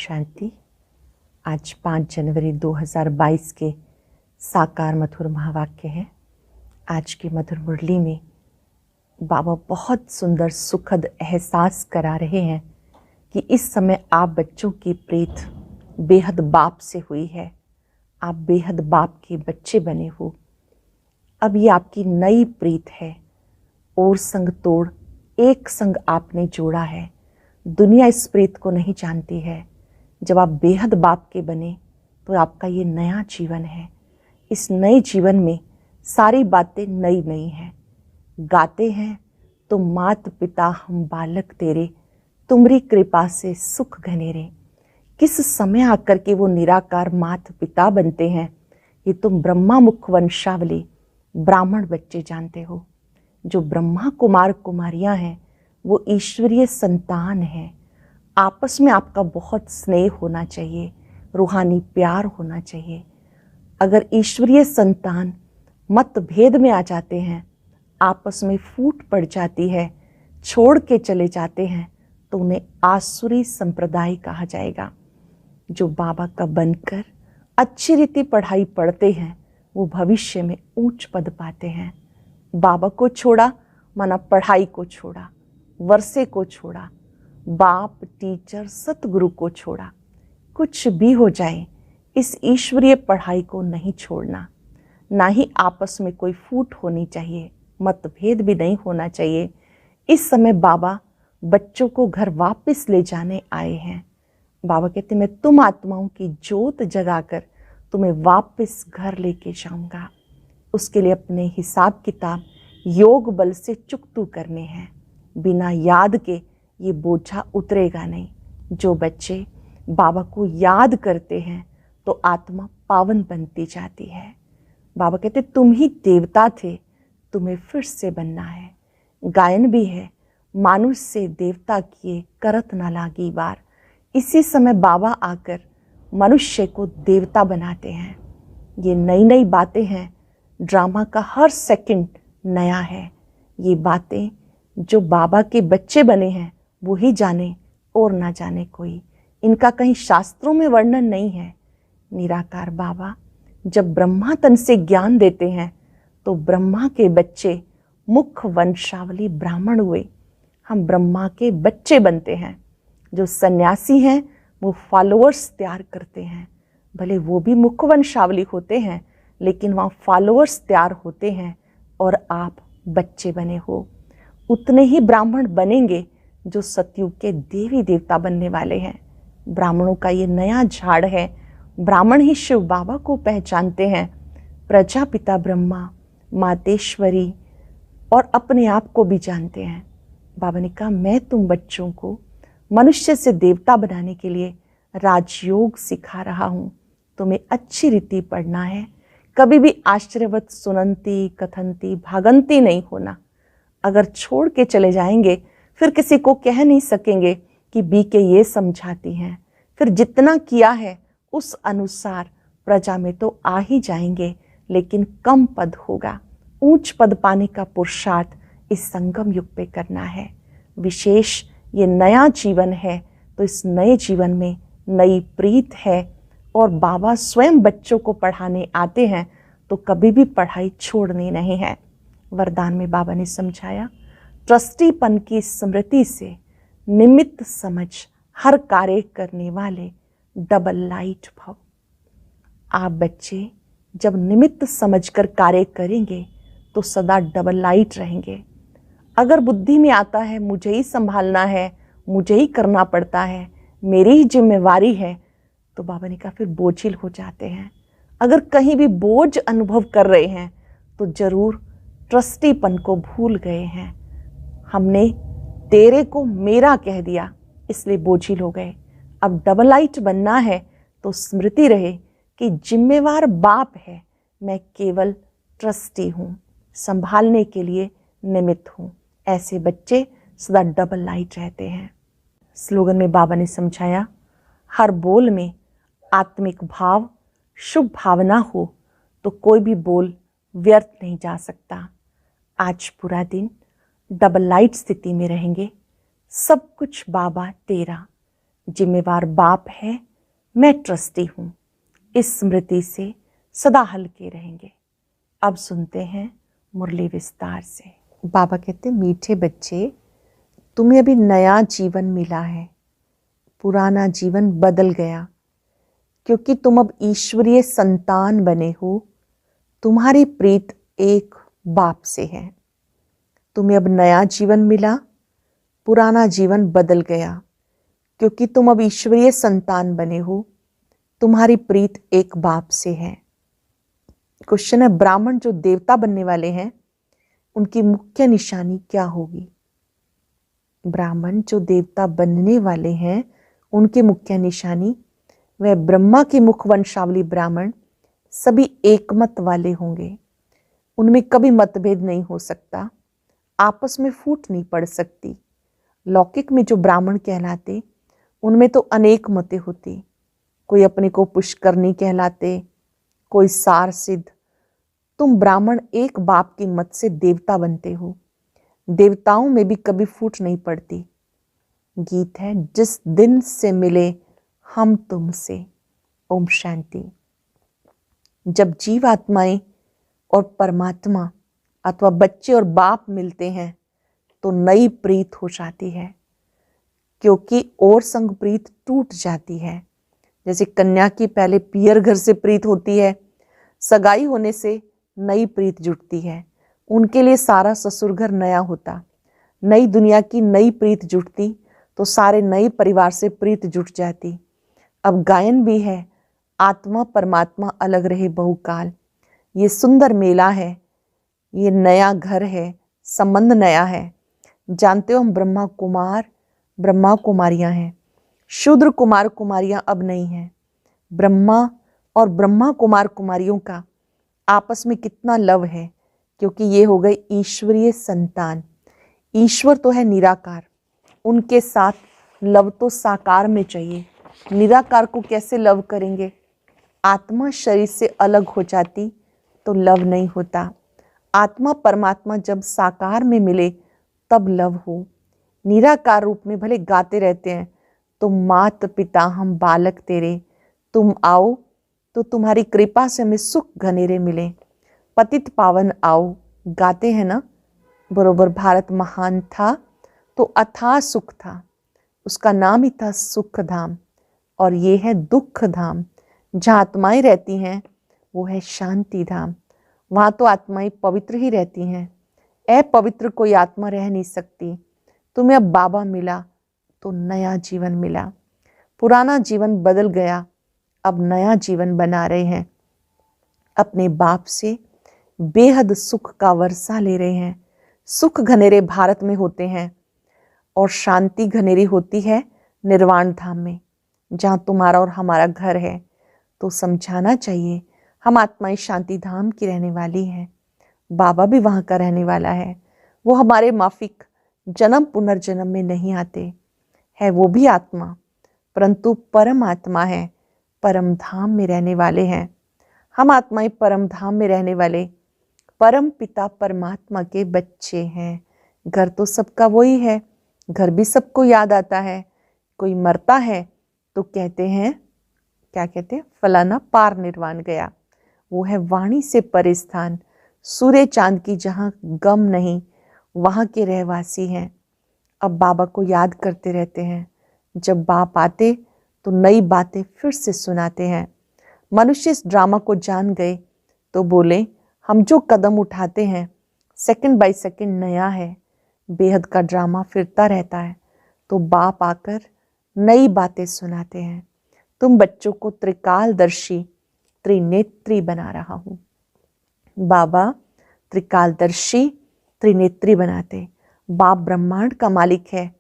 शांति। आज 5 जनवरी 2022 के साकार मधुर महावाक्य हैं। आज की मधुर मुरली में बाबा बहुत सुंदर सुखद एहसास करा रहे हैं कि इस समय आप बच्चों की प्रीत बेहद बाप से हुई है। आप बेहद बाप के बच्चे बने हो। अब ये आपकी नई प्रीत है और संग तोड़ एक संग आपने जोड़ा है। दुनिया इस प्रीत को नहीं जानती है। जब आप बेहद बाप के बने तो आपका ये नया जीवन है। इस नए जीवन में सारी बातें नई नई हैं। गाते हैं तो मात पिता हम बालक तेरे, तुमरी कृपा से सुख घनेरे। किस समय आकर के वो निराकार मात पिता बनते हैं, ये तुम ब्रह्मा मुख वंशावली ब्राह्मण बच्चे जानते हो। जो ब्रह्मा कुमार कुमारियां हैं वो ईश्वरीय संतान हैं। आपस में आपका बहुत स्नेह होना चाहिए, रूहानी प्यार होना चाहिए। अगर ईश्वरीय संतान मतभेद में आ जाते हैं, आपस में फूट पड़ जाती है, छोड़ के चले जाते हैं, तो उन्हें आसुरी संप्रदाय कहा जाएगा। जो बाबा का बनकर अच्छी रीति पढ़ाई पढ़ते हैं वो भविष्य में ऊंच पद पाते हैं। बाबा को छोड़ा माना पढ़ाई को छोड़ा, वर्षे को छोड़ा, बाप टीचर सतगुरु को छोड़ा। कुछ भी हो जाए इस ईश्वरीय पढ़ाई को नहीं छोड़ना। ना ही आपस में कोई फूट होनी चाहिए, मतभेद भी नहीं होना चाहिए। इस समय बाबा बच्चों को घर वापस ले जाने आए हैं। बाबा कहते मैं तुम आत्माओं की जोत जगाकर तुम्हें वापस घर लेके जाऊंगा। उसके लिए अपने हिसाब किताब योग बल से चुकतू करने हैं। बिना याद के ये बोझा उतरेगा नहीं। जो बच्चे बाबा को याद करते हैं तो आत्मा पावन बनती जाती है। बाबा कहते तुम ही देवता थे, तुम्हें फिर से बनना है। गायन भी है, मानुष से देवता किए करत न लागी बार। इसी समय बाबा आकर मनुष्य को देवता बनाते हैं। ये नई नई बातें हैं। ड्रामा का हर सेकंड नया है। ये बातें जो बाबा के बच्चे बने हैं वो ही जाने और ना जाने कोई। इनका कहीं शास्त्रों में वर्णन नहीं है। निराकार बाबा जब ब्रह्मा तन से ज्ञान देते हैं तो ब्रह्मा के बच्चे मुख वंशावली ब्राह्मण हुए। हम ब्रह्मा के बच्चे बनते हैं। जो सन्यासी हैं वो फॉलोअर्स तैयार करते हैं। भले वो भी मुख वंशावली होते हैं लेकिन वहाँ फॉलोअर्स तैयार होते हैं और आप बच्चे बने हो। उतने ही ब्राह्मण बनेंगे जो सतयुग के देवी देवता बनने वाले हैं। ब्राह्मणों का ये नया झाड़ है। ब्राह्मण ही शिव बाबा को पहचानते हैं। प्रजापिता ब्रह्मा, मातेश्वरी और अपने आप को भी जानते हैं। बाबा ने कहा मैं तुम बच्चों को मनुष्य से देवता बनाने के लिए राजयोग सिखा रहा हूँ। तुम्हें अच्छी रीति पढ़ना है। कभी भी आश्चर्यवत सुनंती कथनती भागंती नहीं होना। अगर छोड़ के चले जाएंगे फिर किसी को कह नहीं सकेंगे कि बी के ये समझाती हैं। फिर जितना किया है उस अनुसार प्रजा में तो आ ही जाएंगे लेकिन कम पद होगा। ऊंच पद पाने का पुरुषार्थ इस संगम युग पे करना है। विशेष ये नया जीवन है तो इस नए जीवन में नई प्रीत है और बाबा स्वयं बच्चों को पढ़ाने आते हैं तो कभी भी पढ़ाई छोड़नी नहीं है। वरदान में बाबा ने समझाया ट्रस्टीपन की स्मृति से निमित्त समझ हर कार्य करने वाले डबल लाइट भव। आप बच्चे जब निमित्त समझकर कार्य करेंगे तो सदा डबल लाइट रहेंगे। अगर बुद्धि में आता है मुझे ही संभालना है, मुझे ही करना पड़ता है, मेरी ही जिम्मेवारी है, तो बाबा ने कहा फिर बोझिल हो जाते हैं। अगर कहीं भी बोझ अनुभव कर रहे हैं तो जरूर ट्रस्टीपन को भूल गए हैं। हमने तेरे को मेरा कह दिया इसलिए बोझिल हो गए। अब डबल लाइट बनना है तो स्मृति रहे कि जिम्मेवार बाप है, मैं केवल ट्रस्टी हूँ, संभालने के लिए निमित्त हूँ। ऐसे बच्चे सदा डबल लाइट रहते हैं। स्लोगन में बाबा ने समझाया हर बोल में आत्मिक भाव शुभ भावना हो तो कोई भी बोल व्यर्थ नहीं जा सकता। आज पूरा दिन डबल लाइट स्थिति में रहेंगे। सब कुछ बाबा तेरा, जिम्मेवार बाप है, मैं ट्रस्टी हूँ, इस स्मृति से सदा हल्के रहेंगे। अब सुनते हैं मुरली विस्तार से। बाबा कहते, मीठे बच्चे, तुम्हें अभी नया जीवन मिला है, पुराना जीवन बदल गया, क्योंकि तुम अब ईश्वरीय संतान बने हो। तुम्हारी प्रीत एक बाप से है। तुम्हें अब नया जीवन मिला, पुराना जीवन बदल गया, क्योंकि तुम अब ईश्वरीय संतान बने हो। तुम्हारी प्रीत एक बाप से है। क्वेश्चन है, ब्राह्मण जो देवता बनने वाले हैं उनकी मुख्य निशानी क्या होगी? ब्राह्मण जो देवता बनने वाले हैं उनकी मुख्य निशानी, वह ब्रह्मा की मुख वंशावली ब्राह्मण सभी एकमत वाले होंगे। उनमें कभी मतभेद नहीं हो सकता, आपस में फूट नहीं पड़ सकती। लौकिक में जो ब्राह्मण कहलाते उनमें तो अनेक मतें होती। कोई अपने को पुष्करनी कहलाते, कोई सार सिद्ध। तुम ब्राह्मण एक बाप की मत से देवता बनते हो। देवताओं में भी कभी फूट नहीं पड़ती। गीत है, जिस दिन से मिले हम तुमसे। ओम शांति। जब जीव आत्माएं और परमात्मा अथवा बच्चे और बाप मिलते हैं तो नई प्रीत हो जाती है, क्योंकि और संग प्रीत टूट जाती है। जैसे कन्या की पहले पियर घर से प्रीत होती है, सगाई होने से नई प्रीत जुटती है। उनके लिए सारा ससुर घर नया होता। नई दुनिया की नई प्रीत जुटती तो सारे नए परिवार से प्रीत जुट जाती। अब गायन भी है, आत्मा परमात्मा अलग रहे बहुकाल। ये सुंदर मेला है, ये नया घर है, संबंध नया है। जानते हो, हम ब्रह्मा कुमार ब्रह्मा कुमारियां हैं। शूद्र कुमार कुमारियां अब नहीं हैं। ब्रह्मा और ब्रह्मा कुमार कुमारियों का आपस में कितना लव है, क्योंकि ये हो गए ईश्वरीय संतान। ईश्वर तो है निराकार, उनके साथ लव तो साकार में चाहिए। निराकार को कैसे लव करेंगे? आत्मा शरीर से अलग हो जाती तो लव नहीं होता। आत्मा परमात्मा जब साकार में मिले तब लव हो। निराकार रूप में भले गाते रहते हैं, तुम मात पिता हम बालक तेरे, तुम आओ तो तुम्हारी कृपा से हमें सुख घनेरे मिले। पतित पावन आओ गाते हैं ना, बरोबर। भारत महान था तो अथाह सुख था, उसका नाम ही था सुख धाम। और ये है दुख धाम। जहाँ आत्माएं रहती हैं वो है शांति धाम। वहाँ तो आत्माएं पवित्र ही रहती हैं। अपवित्र कोई आत्मा रह नहीं सकती। तुम्हें अब बाबा मिला तो नया जीवन मिला। पुराना जीवन बदल गया, अब नया जीवन बना रहे हैं। अपने बाप से बेहद सुख का वर्षा ले रहे हैं। सुख घनेरे भारत में होते हैं और शांति घनेरी होती है निर्वाण धाम में, जहाँ तुम्हारा और हमारा घर है। तो समझाना चाहिए, हम आत्माएं शांति धाम की रहने वाली हैं। बाबा भी वहाँ का रहने वाला है। वो हमारे माफिक जन्म पुनर्जन्म में नहीं आते है, वो भी आत्मा, परंतु परम आत्मा है, परम धाम में रहने वाले हैं। हम आत्माएं परम धाम में रहने वाले परम पिता परमात्मा के बच्चे हैं। घर तो सबका वही है, घर भी सबको याद आता है। कोई मरता है तो कहते हैं, क्या कहते हैं, फलाना पार निर्वाण गया। वो है वाणी से परे स्थान, सूर्य चांद की जहाँ गम नहीं, वहाँ के रहवासी हैं। अब बाबा को याद करते रहते हैं। जब बाप आते तो नई बातें फिर से सुनाते हैं। मनुष्य इस ड्रामा को जान गए तो बोले, हम जो कदम उठाते हैं सेकंड बाय सेकंड नया है। बेहद का ड्रामा फिरता रहता है। तो बाप आकर नई बातें सुनाते हैं। तुम बच्चों को त्रिकालदर्शी त्रिनेत्री बना रहा हूँ। बाबा त्रिकालदर्शी त्रिनेत्री बनाते। बाप ब्रह्मांड का मालिक है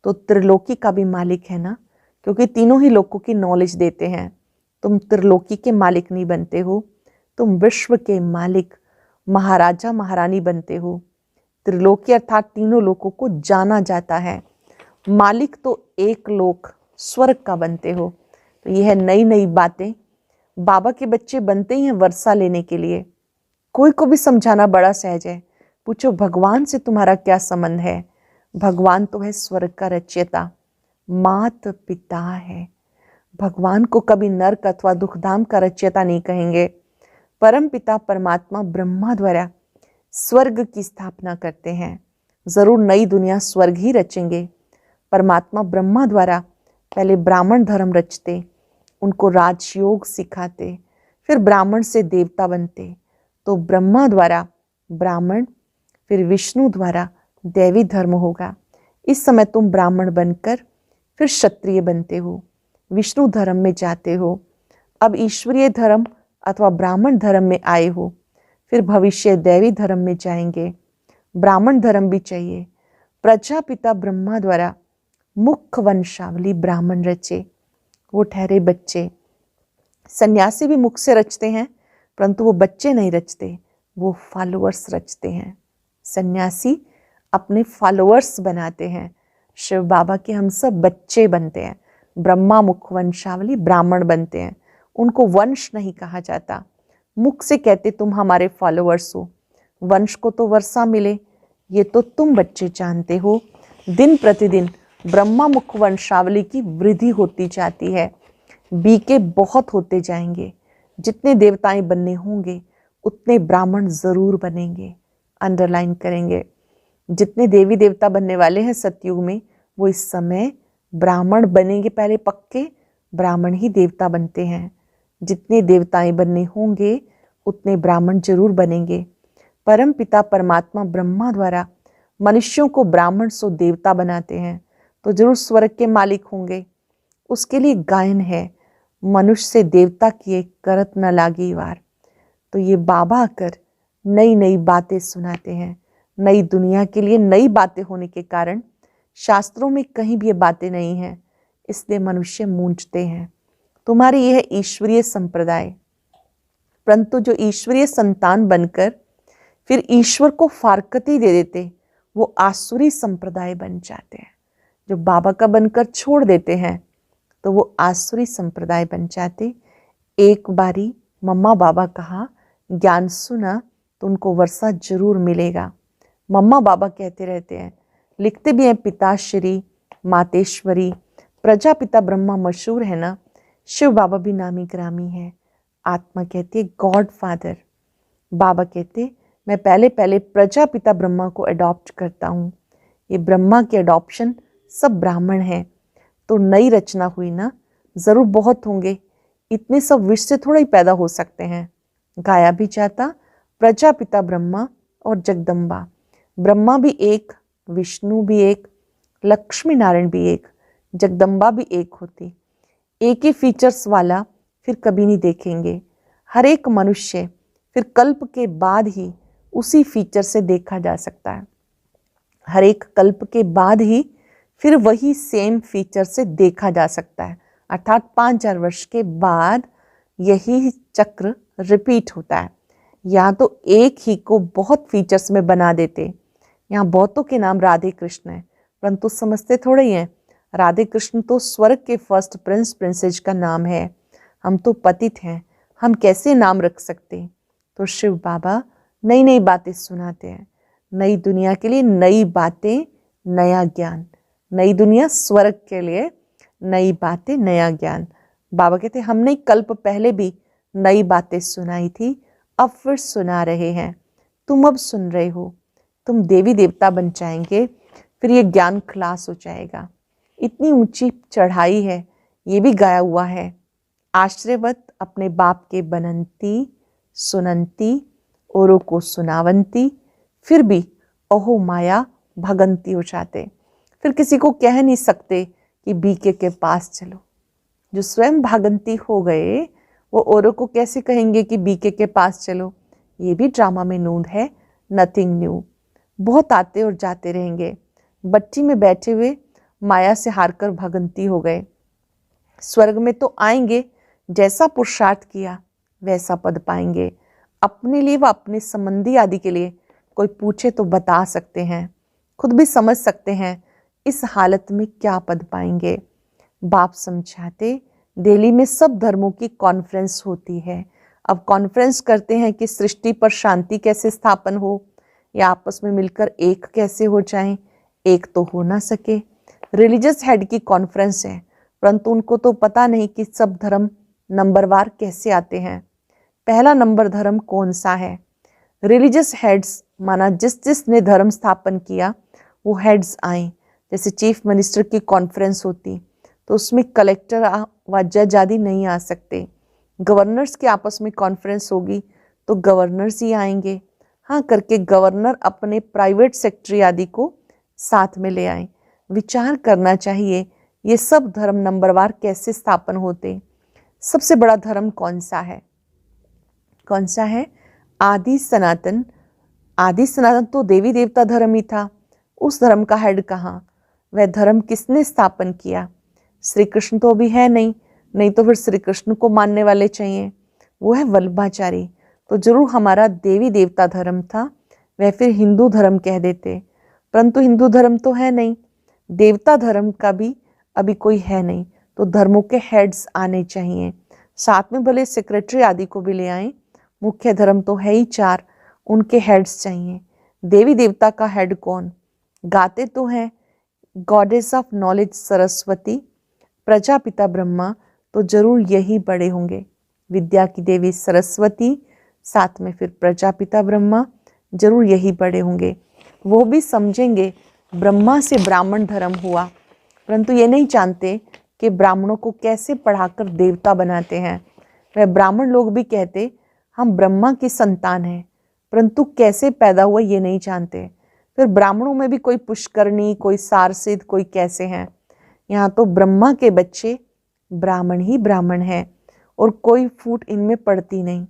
तो त्रिलोकी का भी मालिक है ना, क्योंकि तीनों ही लोकों की नॉलेज देते हैं। तुम त्रिलोकी के मालिक नहीं बनते हो, तुम विश्व के मालिक महाराजा महारानी बनते हो। त्रिलोकी अर्थात तीनों लोकों को जाना जाता है। मालिक तो एक लोक स्वर्ग का बनते हो। तो यह है नई नई बातें। बाबा के बच्चे बनते ही हैं वर्षा लेने के लिए। कोई को भी समझाना बड़ा सहज है। पूछो भगवान से तुम्हारा क्या संबंध है? भगवान तो है स्वर्ग का रचयिता, मात पिता है। भगवान को कभी नरक अथवा दुखधाम का रचयिता नहीं कहेंगे। परम पिता परमात्मा ब्रह्मा द्वारा स्वर्ग की स्थापना करते हैं। जरूर नई दुनिया स्वर्ग ही रचेंगे। परमात्मा ब्रह्मा द्वारा पहले ब्राह्मण धर्म रचते, उनको राजयोग सिखाते, फिर ब्राह्मण से देवता बनते। तो ब्रह्मा द्वारा ब्राह्मण, फिर विष्णु द्वारा दैवी धर्म होगा। इस समय तुम ब्राह्मण बनकर फिर क्षत्रिय बनते हो, विष्णु धर्म में जाते हो। अब ईश्वरीय धर्म अथवा ब्राह्मण धर्म में आए हो, फिर भविष्य दैवी धर्म में जाएंगे। ब्राह्मण धर्म भी चाहिए। प्रजापिता ब्रह्मा द्वारा मुख्य वंशावली ब्राह्मण रचे, वो ठहरे बच्चे। सन्यासी भी मुख से रचते हैं, परंतु वो बच्चे नहीं रचते, वो फॉलोअर्स रचते हैं। सन्यासी अपने फॉलोअर्स बनाते हैं। शिव बाबा के हम सब बच्चे बनते हैं। ब्रह्मा मुख वंशावली ब्राह्मण बनते हैं। उनको वंश नहीं कहा जाता। मुख से कहते तुम हमारे फॉलोअर्स हो। वंश को तो वर्षा मिले, ये तो तुम बच्चे जानते हो। दिन प्रतिदिन ब्रह्मा मुख वंशावली की वृद्धि होती जाती है। बीके बहुत होते जाएंगे। जितने देवताएं बनने होंगे उतने ब्राह्मण जरूर बनेंगे। अंडरलाइन करेंगे। जितने देवी देवता बनने वाले हैं सतयुग में, वो इस समय ब्राह्मण बनेंगे। पहले पक्के ब्राह्मण ही देवता बनते हैं। जितने देवताएं बनने होंगे उतने ब्राह्मण जरूर बनेंगे। परम पिता परमात्मा ब्रह्मा द्वारा मनुष्यों को ब्राह्मण सो देवता बनाते हैं, तो जरूर स्वर्ग के मालिक होंगे। उसके लिए गायन है, मनुष्य से देवता किए करत न लागी वार। तो ये बाबा आकर नई नई बातें सुनाते हैं। नई दुनिया के लिए नई बातें होने के कारण शास्त्रों में कहीं भी ये बातें नहीं हैं, इसलिए मनुष्य मूंझते हैं। तुम्हारी यह ईश्वरीय संप्रदाय, परंतु जो ईश्वरीय संतान बनकर फिर ईश्वर को फारकती दे देते, वो आसुरी संप्रदाय बन जाते हैं। जो बाबा का बनकर छोड़ देते हैं तो वो आसुरी संप्रदाय बन जाते। एक बारी मम्मा बाबा कहा, ज्ञान सुना तो उनको वर्षा जरूर मिलेगा। मम्मा बाबा कहते रहते हैं, लिखते भी हैं पिताश्री मातेश्वरी। प्रजापिता ब्रह्मा मशहूर है ना, शिव बाबा भी नामी ग्रामी है। आत्मा कहती है गॉड फादर। बाबा कहते मैं पहले पहले प्रजापिता ब्रह्मा को अडॉप्ट करता हूँ। ये ब्रह्मा के अडॉप्शन सब ब्राह्मण हैं। तो नई रचना हुई ना, जरूर बहुत होंगे। इतने सब विष से थोड़ा ही पैदा हो सकते हैं। गाया भी जाता प्रजापिता ब्रह्मा और जगदम्बा। ब्रह्मा भी एक, विष्णु भी एक, लक्ष्मी नारायण भी एक, जगदम्बा भी एक होती। एक ही फीचर्स वाला फिर कभी नहीं देखेंगे। हर एक मनुष्य फिर कल्प के बाद ही उसी फीचर से देखा जा सकता है। हर एक कल्प के बाद ही फिर वही सेम फीचर से देखा जा सकता है। अर्थात 5000 वर्ष के बाद यही चक्र रिपीट होता है। या तो एक ही को बहुत फीचर्स में बना देते। यहाँ बहुतों के नाम राधे कृष्ण है, परंतु समझते थोड़े ही हैं। राधे कृष्ण तो स्वर्ग के फर्स्ट प्रिंस प्रिंसेज का नाम है। हम तो पतित हैं, हम कैसे नाम रख सकते। तो शिव बाबा नई नई बातें सुनाते हैं। नई दुनिया के लिए नई बातें, नया ज्ञान। नई दुनिया स्वर्ग के लिए नई बातें, नया ज्ञान। बाबा कहते हमने कल्प पहले भी नई बातें सुनाई थी, अब फिर सुना रहे हैं। तुम अब सुन रहे हो। तुम देवी देवता बन जाएंगे, फिर ये ज्ञान खलास हो जाएगा। इतनी ऊंची चढ़ाई है, ये भी गाया हुआ है। आश्रयवत अपने बाप के बनंती सुनंती, औरों को सुनावंती, फिर भी अहो माया भगंती हो जाते। फिर किसी को कह नहीं सकते कि बीके के पास चलो। जो स्वयं भागंती हो गए वो औरों को कैसे कहेंगे कि बीके के पास चलो। ये भी ड्रामा में नूंद है, नथिंग न्यू। बहुत आते और जाते रहेंगे। बच्ची में बैठे हुए माया से हारकर भगंती हो गए। स्वर्ग में तो आएंगे, जैसा पुरुषार्थ किया वैसा पद पाएंगे। अपने लिए व अपने संबंधी आदि के लिए कोई पूछे तो बता सकते हैं, खुद भी समझ सकते हैं इस हालत में क्या पद पाएंगे। बाप समझाते दिल्ली में सब धर्मों की कॉन्फ्रेंस होती है। अब कॉन्फ्रेंस करते हैं कि सृष्टि पर शांति कैसे स्थापन हो या आपस में मिलकर एक कैसे हो जाएं। एक तो हो ना सके। रिलीजियस हेड की कॉन्फ्रेंस है, परंतु उनको तो पता नहीं कि सब धर्म नंबरवार कैसे आते हैं। पहला नंबर धर्म कौन सा है। रिलीजियस हेड्स माना जिस जिसने धर्म स्थापन किया वो हेड्स आए। जैसे चीफ मिनिस्टर की कॉन्फ्रेंस होती तो उसमें कलेक्टर व जज आदि नहीं आ सकते। गवर्नर्स की आपस में कॉन्फ्रेंस होगी तो गवर्नर्स ही आएंगे। हाँ करके गवर्नर अपने प्राइवेट सेक्रेटरी आदि को साथ में ले आए। विचार करना चाहिए ये सब धर्म नंबरवार कैसे स्थापन होते। सबसे बड़ा धर्म कौन सा है? कौन सा है? आदि सनातन। आदि सनातन तो देवी देवता धर्म ही था। उस धर्म का हेड कहाँ? वह धर्म किसने स्थापन किया? श्री कृष्ण तो अभी है नहीं, नहीं तो फिर श्री कृष्ण को मानने वाले चाहिए। वो है वल्लभाचारी। तो जरूर हमारा देवी देवता धर्म था। वह फिर हिंदू धर्म कह देते, परंतु हिंदू धर्म तो है नहीं, देवता धर्म का भी अभी कोई है नहीं। तो धर्मों के हेड्स आने चाहिए, साथ में भले सेक्रेटरी आदि को भी ले आए। मुख्य धर्म तो है ही 4, उनके हेड्स चाहिए। देवी देवता का हेड कौन? गाते तो हैं goddess of knowledge Saraswati, Prajapita Brahma, तो जरूर यही बड़े होंगे। विद्या की देवी सरस्वती, साथ में फिर प्रजापिता ब्रह्मा, जरूर यही बड़े होंगे। वो भी समझेंगे ब्रह्मा से ब्राह्मण धर्म हुआ, परंतु ये नहीं जानते कि ब्राह्मणों को कैसे पढ़ाकर देवता बनाते हैं। वह ब्राह्मण लोग भी कहते हम ब्रह्मा की संतान हैं, परंतु कैसे पैदा हुआ ये नहीं जानते। फिर ब्राह्मणों में भी कोई पुष्करणी, कोई सारसिद्ध, कोई कैसे हैं। यहाँ तो ब्रह्मा के बच्चे ब्राह्मण ही ब्राह्मण हैं और कोई फूट इनमें पड़ती नहीं।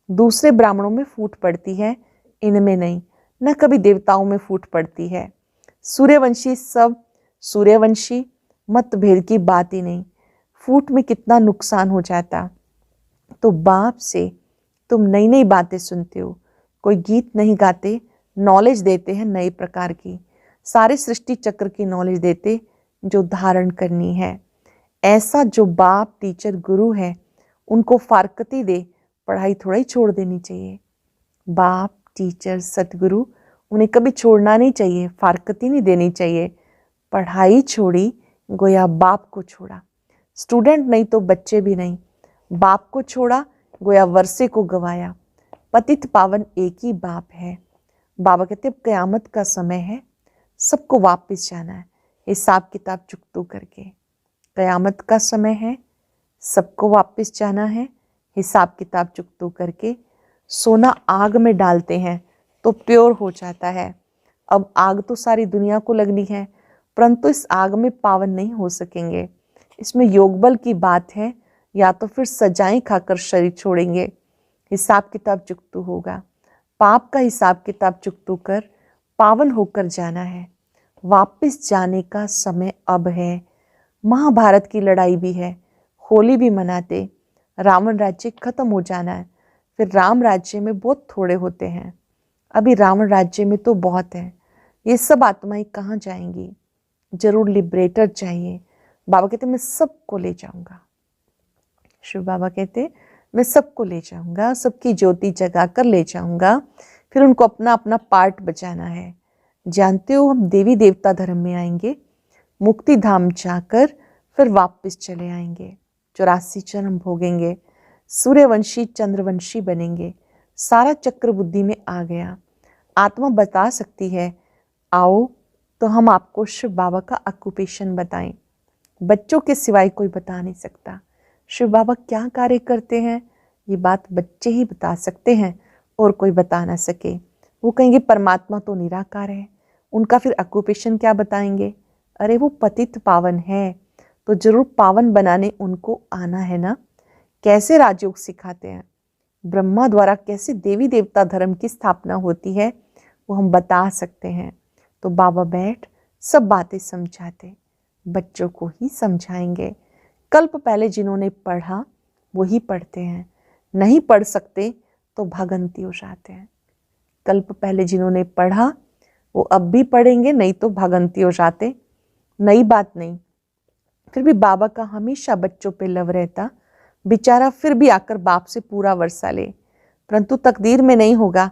दूसरे ब्राह्मणों में फूट पड़ती है, इनमें नहीं। न कभी देवताओं में फूट पड़ती है। सूर्यवंशी सब सूर्यवंशी, मतभेद की बात ही नहीं। फूट में कितना नुकसान हो जाता। तो बाप से तुम नई नई बातें सुनते हो, कोई गीत नहीं गाते, नॉलेज देते हैं नई प्रकार की, सारे सृष्टि चक्र की नॉलेज देते जो धारण करनी है। ऐसा जो बाप टीचर गुरु है उनको फारकती दे, पढ़ाई थोड़ा ही छोड़ देनी चाहिए। बाप टीचर सतगुरु उन्हें कभी छोड़ना नहीं चाहिए, फारकती नहीं देनी चाहिए। पढ़ाई छोड़ी गोया बाप को छोड़ा। स्टूडेंट नहीं तो बच्चे भी नहीं, बाप को छोड़ा गोया वर्षे को गवाया। पतित पावन एक ही बाप है। बाबा कहते अब कयामत का समय है, सबको वापस जाना है हिसाब किताब चुकतू करके। कयामत का समय है, सबको वापस जाना है हिसाब किताब चुकतू करके। सोना आग में डालते हैं तो प्योर हो जाता है। अब आग तो सारी दुनिया को लगनी है, परंतु इस आग में पावन नहीं हो सकेंगे। इसमें योगबल की बात है, या तो फिर सजाएं खाकर शरीर छोड़ेंगे। हिसाब किताब चुकतू होगा। पाप का हिसाब किताब चुकतू कर पावन होकर जाना है। वापस जाने का समय अब है। महाभारत की लड़ाई भी है, होली भी मनाते। रावण राज्य खत्म हो जाना है, फिर राम राज्य में बहुत थोड़े होते हैं। अभी रावण राज्य में तो बहुत है। ये सब आत्माएं कहाँ जाएंगी? जरूर लिबरेटर चाहिए। बाबा कहते मैं सबको ले जाऊंगा। शिव बाबा कहते मैं सबको ले जाऊंगा, सबकी ज्योति जगा कर ले जाऊंगा। फिर उनको अपना अपना पार्ट बचाना है। जानते हो हम देवी देवता धर्म में आएंगे, मुक्ति धाम जाकर फिर वापस चले आएंगे। 84 जन्म भोगेंगे, सूर्यवंशी चंद्रवंशी बनेंगे। सारा चक्र बुद्धि में आ गया। आत्मा बता सकती है आओ तो हम आपको शिव बाबा का ऑक्यूपेशन बताएं। बच्चों के सिवाय कोई बता नहीं सकता शिव बाबा क्या कार्य करते हैं। ये बात बच्चे ही बता सकते हैं और कोई बता ना सके। वो कहेंगे परमात्मा तो निराकार है, उनका फिर ऑक्यूपेशन क्या बताएंगे? अरे वो पतित पावन है, तो जरूर पावन बनाने उनको आना है ना। कैसे राजयोग सिखाते हैं, ब्रह्मा द्वारा कैसे देवी देवता धर्म की स्थापना होती है वो हम बता सकते हैं। तो बाबा बैठ सब बातें समझाते, बच्चों को ही समझाएंगे। कल्प पहले जिन्होंने पढ़ा वही पढ़ते हैं, नहीं पढ़ सकते तो भागंती हो जाते हैं। कल्प पहले जिन्होंने पढ़ा वो अब भी पढ़ेंगे, नहीं तो भागंती हो जाते। नई बात नहीं, फिर भी बाबा का हमेशा बच्चों पे लव रहता। बेचारा फिर भी आकर बाप से पूरा वर्षा ले, परंतु तकदीर में नहीं होगा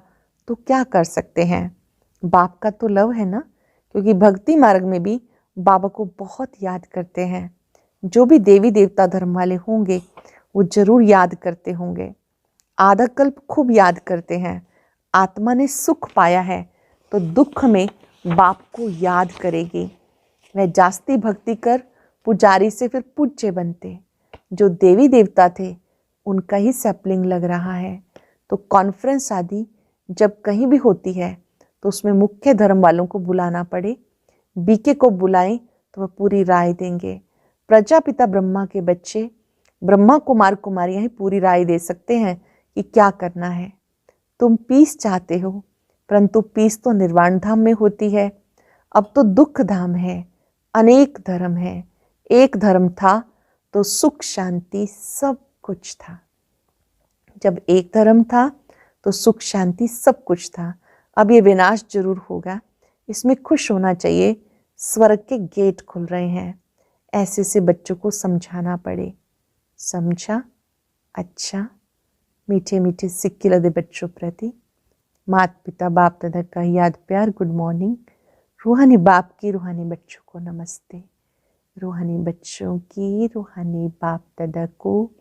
तो क्या कर सकते हैं। बाप का तो लव है ना, क्योंकि भक्ति मार्ग में भी बाबा को बहुत याद करते हैं। जो भी देवी देवता धर्म वाले होंगे वो जरूर याद करते होंगे। आधा कल्प खूब याद करते हैं। आत्मा ने सुख पाया है तो दुख में बाप को याद करेगी। वह जास्ती भक्ति कर पुजारी से फिर पूज्य बनते। जो देवी देवता थे उनका ही सैपलिंग लग रहा है। तो कॉन्फ्रेंस आदि जब कहीं भी होती है तो उसमें मुख्य धर्म वालों को बुलाना पड़े, बीके को बुलाएं तो वह पूरी राय देंगे। प्रजापिता ब्रह्मा के बच्चे ब्रह्मा कुमार कुमारियां ही पूरी राय दे सकते हैं कि क्या करना है। तुम पीस चाहते हो, परंतु पीस तो निर्वाण धाम में होती है। अब तो दुख धाम है, अनेक धर्म है। एक धर्म था तो सुख शांति सब कुछ था। जब एक धर्म था तो सुख शांति सब कुछ था। अब ये विनाश जरूर होगा, इसमें खुश होना चाहिए। स्वर्ग के गेट खुल रहे हैं। ऐसे से बच्चों को समझाना पड़े। समझा? अच्छा। मीठे मीठे सिक्के लदे बच्चों प्रति माता पिता बाप दादा का याद प्यार गुड मॉर्निंग। रूहानी बाप की रूहानी बच्चों को नमस्ते। रूहानी बच्चों की रूहानी बाप दादा को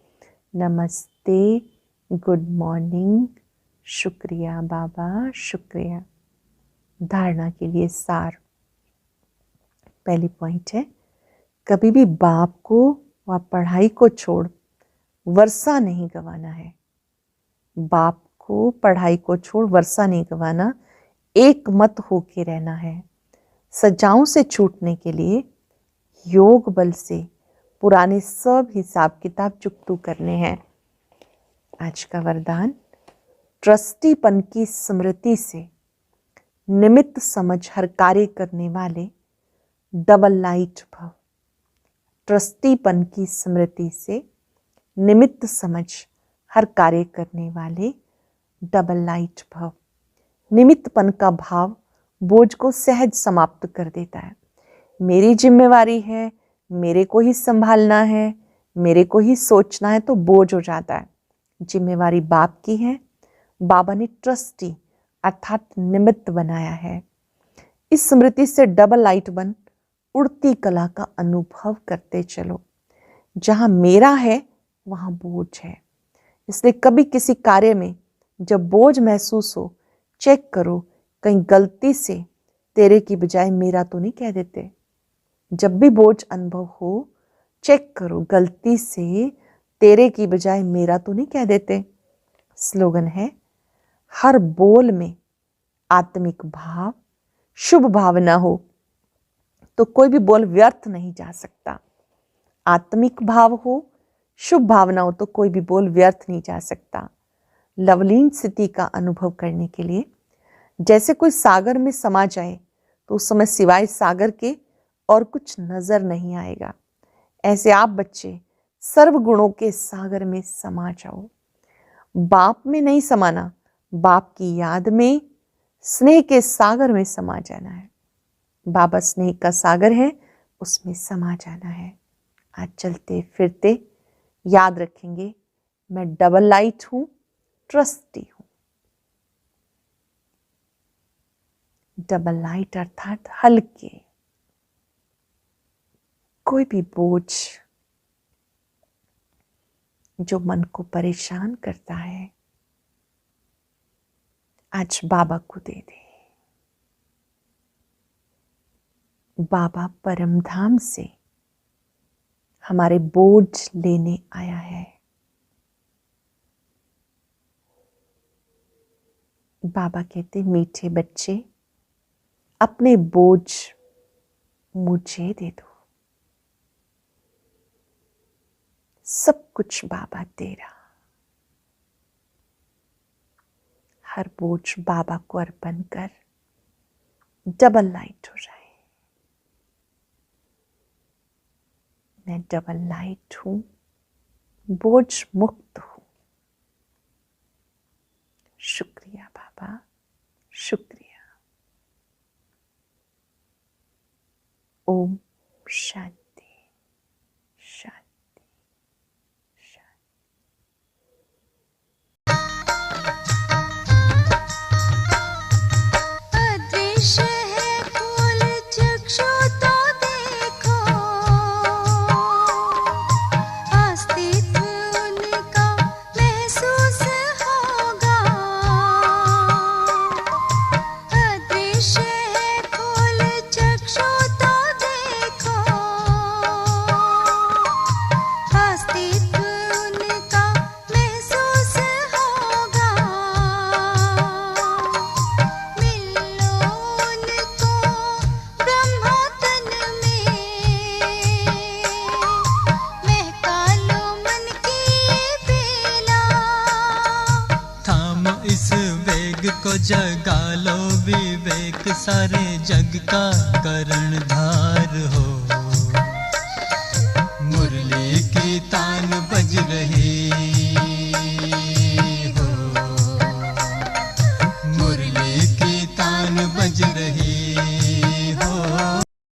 नमस्ते, गुड मॉर्निंग। शुक्रिया बाबा, शुक्रिया। धारणा के लिए सार। पहली पॉइंट है, कभी भी बाप को व पढ़ाई को छोड़ वर्षा नहीं गंवाना है। बाप को पढ़ाई को छोड़ वर्षा नहीं गंवाना, एक मत होके रहना है। सजाओं से छूटने के लिए योग बल से पुराने सब हिसाब किताब चुकतू करने हैं। आज का वरदान, ट्रस्टीपन की स्मृति से निमित्त समझ हर कार्य करने वाले डबल लाइट भव। ट्रस्टीपन की स्मृति से निमित्त समझ हर कार्य करने वाले डबल लाइट भव। निमित्तपन का भाव बोझ को सहज समाप्त कर देता है। मेरी जिम्मेवारी है, मेरे को ही संभालना है, मेरे को ही सोचना है, तो बोझ हो जाता है। जिम्मेवारी बाप की है। बाबा ने ट्रस्टी अर्थात निमित्त बनाया है। इस स्मृति से डबल लाइट बन उड़ती कला का अनुभव करते चलो। जहां मेरा है वहां बोझ है। इसलिए कभी किसी कार्य में जब बोझ महसूस हो, चेक करो कहीं गलती से तेरे की बजाय मेरा तो नहीं कह देते। जब भी बोझ अनुभव हो, चेक करो गलती से तेरे की बजाय मेरा तो नहीं कह देते। स्लोगन है, हर बोल में आत्मिक भाव, शुभ भावना हो तो कोई भी बोल व्यर्थ नहीं जा सकता। आत्मिक भाव हो, शुभ भावना हो तो कोई भी बोल व्यर्थ नहीं जा सकता। लवलीन स्थिति का अनुभव करने के लिए जैसे कोई सागर में समा जाए तो उस समय सिवाय सागर के और कुछ नजर नहीं आएगा। ऐसे आप बच्चे सर्व गुणों के सागर में समा जाओ। बाप में नहीं समाना, बाप की याद में स्नेह के सागर में समा जाना है। बाबा स्नेह का सागर है, उसमें समा जाना है। आज चलते फिरते याद रखेंगे, मैं डबल लाइट हूं, ट्रस्टी हूं। डबल लाइट अर्थात हल्के। कोई भी बोझ जो मन को परेशान करता है, आज बाबा को दे दे। बाबा परमधाम से हमारे बोझ लेने आया है। बाबा कहते, मीठे बच्चे अपने बोझ मुझे दे दो। सब कुछ बाबा तेरा। हर बोझ बाबा को अर्पण कर डबल लाइट हो जाए। मैं डबल लाइट हूं, बोझ मुक्त हूं। शुक्रिया बाबा, शुक्रिया। ओम शांति शांति शांति। अदृश्य है फूल चक्षु तो दे जगा लो विवेक सारे जग का करण धार हो।